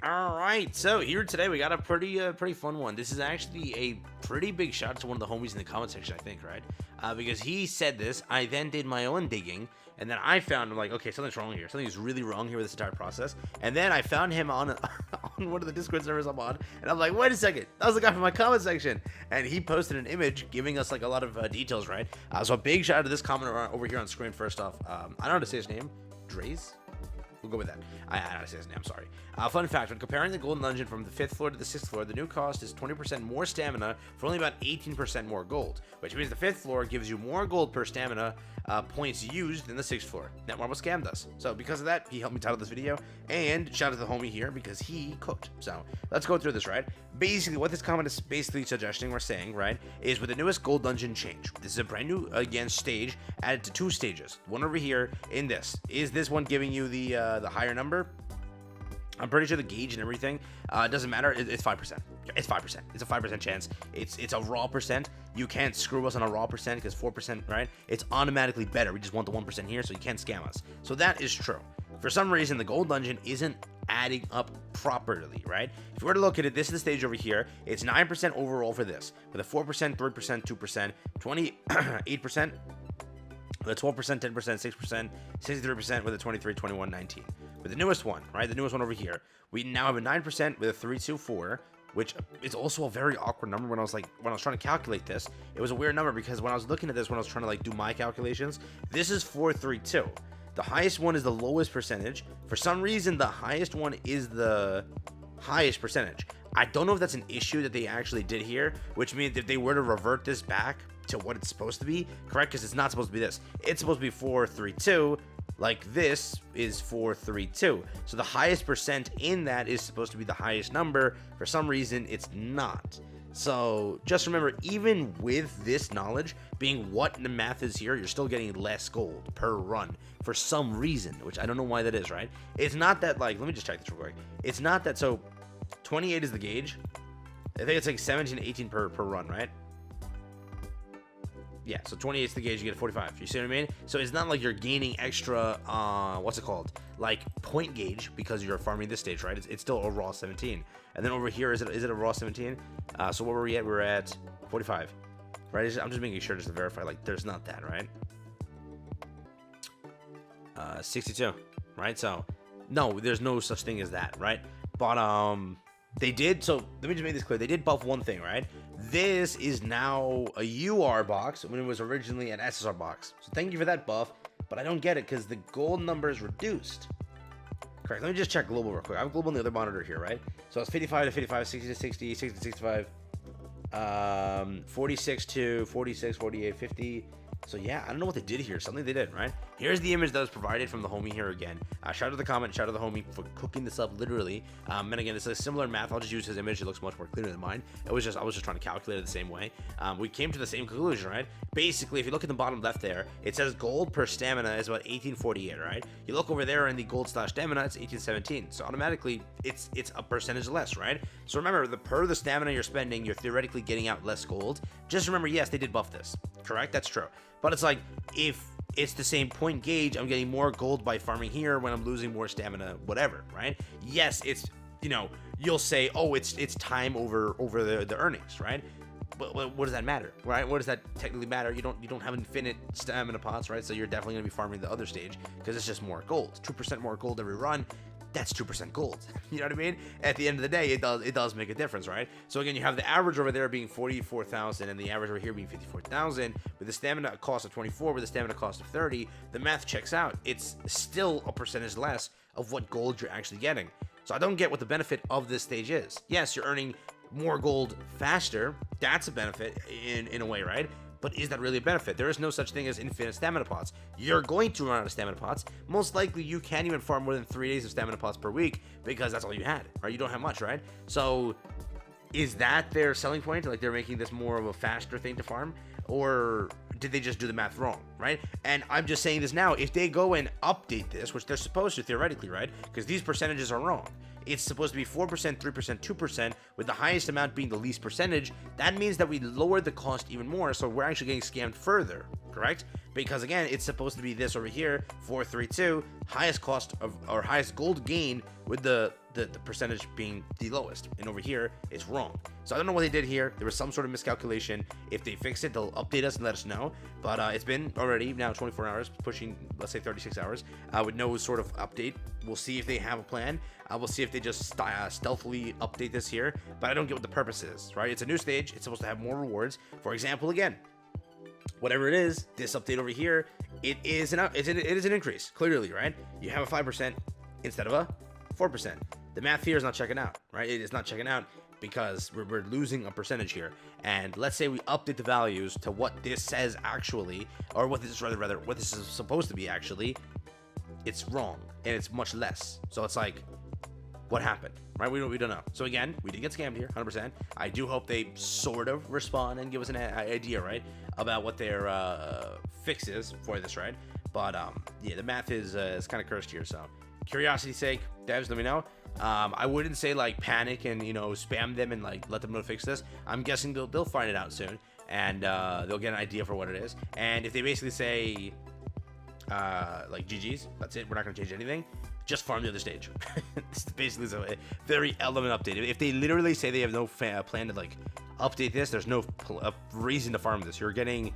All right, so here today we got a pretty fun one. This is actually a pretty big shout out to one of the homies in the comment section, I think, right? Because he said this. I then did my own digging, and then I found, I'm like, okay, something's wrong here. Something's really wrong here with this entire process. And then I found him on on one of the Discord servers I'm on, and I'm like, wait a second, that was the guy from my comment section, and he posted an image giving us like a lot of details, right? So a big shout out to this commenter over here on screen. First off, I don't know how to say his name, Draze. We'll go with that. I don't know how to say his name, I'm sorry. Fun fact, when comparing the Golden Dungeon from the 5th floor to the 6th floor, the new cost is 20% more stamina for only about 18% more gold, which means the 5th floor gives you more gold per stamina points used than the 6th floor. That Marble Scam does. So because of that, he helped me title this video, and shout out to the homie here because he cooked. So let's go through this, right? Basically, what this comment is basically suggesting or saying, right, is with the newest Gold Dungeon change, this is a brand new, again, stage added to 2 stages. One over here in this. Is this one giving you the higher number? I'm pretty sure the gauge and everything doesn't matter. It's 5%. It's 5%. It's a 5% chance. It's a raw percent. You can't screw us on a raw percent because 4%, right? It's automatically better. We just want the 1% here, so you can't scam us. So that is true. For some reason, the Gold Dungeon isn't adding up properly, right? If you were to look at it, this is the stage over here. It's 9% overall for this, with a 4%, 3%, 2%, 28%. With a 12%, 10%, 6%, 63% with a 23, 21, 19. With the newest one, right? The newest one over here, we now have a 9% with a 3, 2, 4, which is also a very awkward number when I was trying to calculate this. It was a weird number because when I was looking at this, when I was trying to like do my calculations, this is 4, 3, 2. The highest one is the lowest percentage. For some reason, the highest one is the highest percentage. I don't know if that's an issue that they actually did here, which means if they were to revert this back to what it's supposed to be, correct? Because it's not supposed to be this. It's supposed to be 4, 3, 2. Like this is 4, 3, 2. So the highest percent in that is supposed to be the highest number. For some reason, it's not. So just remember, even with this knowledge being what the math is here, you're still getting less gold per run for some reason, which I don't know why that is, right? It's not that, like, let me just check this real quick. It's not that, so 28 is the gauge. I think it's like 17, 18 per run, right? Yeah, so 28 is the gauge, you get a 45. You see what I mean? So it's not like you're gaining extra, what's it called? Like point gauge because you're farming this stage, right? It's still a raw 17. And then over here, is it a raw 17? So what were we at? We're at 45, right? I'm just making sure just to verify, like, there's not that, right? 62, right? So no, there's no such thing as that, right? But they did, so let me just make this clear. They did buff one thing, right? This is now a UR box when it was originally an SSR box. So thank you for that buff, but I don't get it because the gold number is reduced. Correct. Let me just check global real quick. I have global on the other monitor here, right? So it's 55 to 55, 60 to 60, 60 to 65, 46 to 46, 48, 50. So yeah, I don't know what they did here. Something they did, right? Here's the image that was provided from the homie here again. Shout out to the comment, shout out to the homie for cooking this up literally. And again, this is a similar math. I'll just use his image. It looks much more clear than mine. I was just trying to calculate it the same way. We came to the same conclusion, right? Basically, if you look at the bottom left there, it says gold per stamina is about 1848, right? You look over there in the gold slash stamina, it's 1817. So automatically, it's a percentage less, right? So remember, the stamina you're spending, you're theoretically getting out less gold. Just remember, yes, they did buff this. Correct? That's true. But it's like, if it's the same point gauge, I'm getting more gold by farming here when I'm losing more stamina, whatever, right? Yes, it's, you know, you'll say, oh, it's time over the earnings, right? But what does that matter, right? What does that technically matter? You don't have infinite stamina pots, right? So you're definitely going to be farming the other stage because it's just more gold. 2% more gold every run. That's 2% gold. You know what I mean? At the end of the day, it does make a difference, right? So again, you have the average over there being 44,000 and the average over here being 54,000 with the stamina cost of 24 with the stamina cost of 30. The math checks out. It's still a percentage less of what gold you're actually getting. So I don't get what the benefit of this stage is. Yes, you're earning more gold faster. That's a benefit in a way, right? But is that really a benefit? There is no such thing as infinite stamina pots. You're going to run out of stamina pots. Most likely, you can't even farm more than 3 days of stamina pots per week because that's all you had, right? You don't have much, right? So is that their selling point? Like they're making this more of a faster thing to farm? Or did they just do the math wrong, right? And I'm just saying this now. If they go and update this, which they're supposed to theoretically, right? Because these percentages are wrong. It's supposed to be 4%, 3%, 2%, with the highest amount being the least percentage. That means that we lowered the cost even more, so we're actually getting scammed further, correct? Because again, it's supposed to be this over here, 432, highest cost of, or highest gold gain with the the percentage being the lowest, and over here it's wrong. So I don't know what they did here. There was some sort of miscalculation. If they fix it, they'll update us and let us know. But it's been already now 24 hours, pushing, let's say 36 hours, with no sort of update. We'll see if they have a plan. We'll see if they just stealthily update this here. But I don't get what the purpose is, right? It's a new stage. It's supposed to have more rewards. For example, again, whatever it is, this update over here, it is an increase, clearly, right? You have a 5% instead of a 4%. The math here is not checking out, right? It is not checking out because we're losing a percentage here. And let's say we update the values to what this says actually, or what this rather what this is supposed to be actually. It's wrong, and it's much less. So it's like, what happened, right? We don't know. So again, we did get scammed here, 100%. I do hope they sort of respond and give us an idea, right, about what their fix is for this, right? But yeah, the math is kind of cursed here. So curiosity's sake, devs, let me know. I wouldn't say like panic and spam them and like let them know to fix this. I'm guessing they'll find it out soon, and they'll get an idea for what it is. And if they basically say like GG's, that's it, we're not gonna change anything, just farm the other stage. This is basically a very element update. If they literally say they have no plan to like update this, there's no reason to farm this. You're getting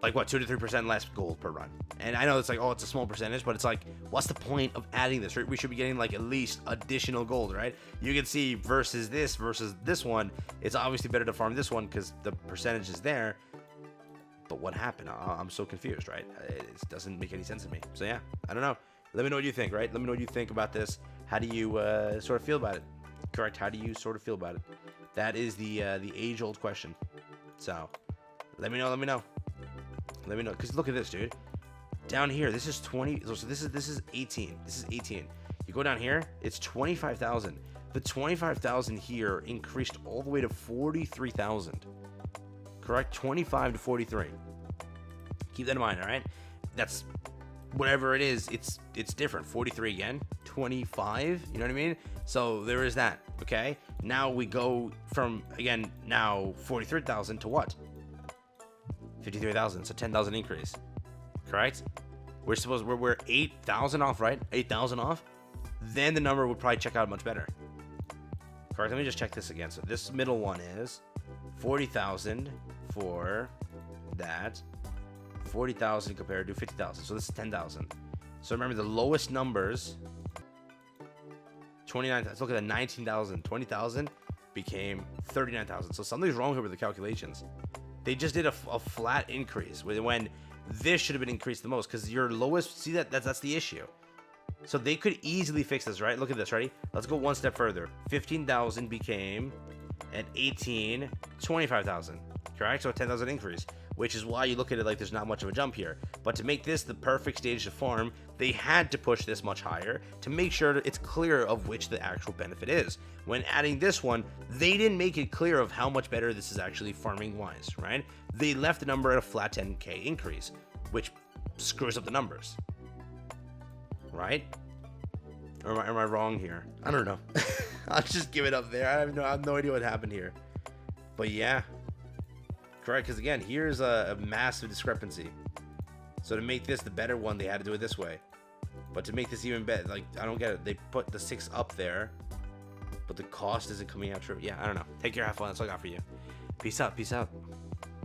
like what, 2 to 3% less gold per run. And I know it's like, oh, it's a small percentage, but it's like, what's the point of adding this, right? We should be getting like at least additional gold, right? You can see versus this one, it's obviously better to farm this one because the percentage is there. But what happened? I'm so confused, right? It doesn't make any sense to me. So yeah, I don't know. Let me know what you think, right? Let me know what you think about this. How do you sort of feel about it? Correct. How do you sort of feel about it? That is the age-old question. So let me know. Let me know. Let me know. Because look at this, dude. Down here, this is 20. So this is 18. This is 18. You go down here, it's 25,000. The 25,000 here increased all the way to 43,000. Correct? 25 to 43. Keep that in mind, all right? That's whatever it is, it's different. 43 again, 25, you know what I mean? So there is that, okay? Now we go from, again, now 43,000 to what? 53,000, so 10,000 increase, correct? We're 8,000 off, right? 8,000 off? Then the number would probably check out much better. Correct, let me just check this again. So this middle one is 40,000 for that. 40,000 compared to 50,000. So this is 10,000. So remember the lowest numbers, 29,000. Let's look at the 19,000. 20,000 became 39,000. So something's wrong here with the calculations. They just did a flat increase when this should have been increased the most because your lowest, see that's the issue. So they could easily fix this, right? Look at this, ready? Let's go one step further. 15,000 became at 18, 25,000, correct? So a 10,000 increase, which is why you look at it like there's not much of a jump here. But to make this the perfect stage to farm, they had to push this much higher to make sure that it's clear of which the actual benefit is. When adding this one, they didn't make it clear of how much better this is actually farming wise, right? They left the number at a flat 10k increase, which screws up the numbers, right? Or am I wrong here? I don't know. I'll just give it up there. I have no idea what happened here. But yeah, correct, because again, here's a massive discrepancy. So to make this the better one, they had to do it this way. But to make this even better, like, I don't get it. They put the 6 up there, but the cost isn't coming out true. Yeah, I don't know. Take care, have fun. That's all I got for you. Peace out. Peace out.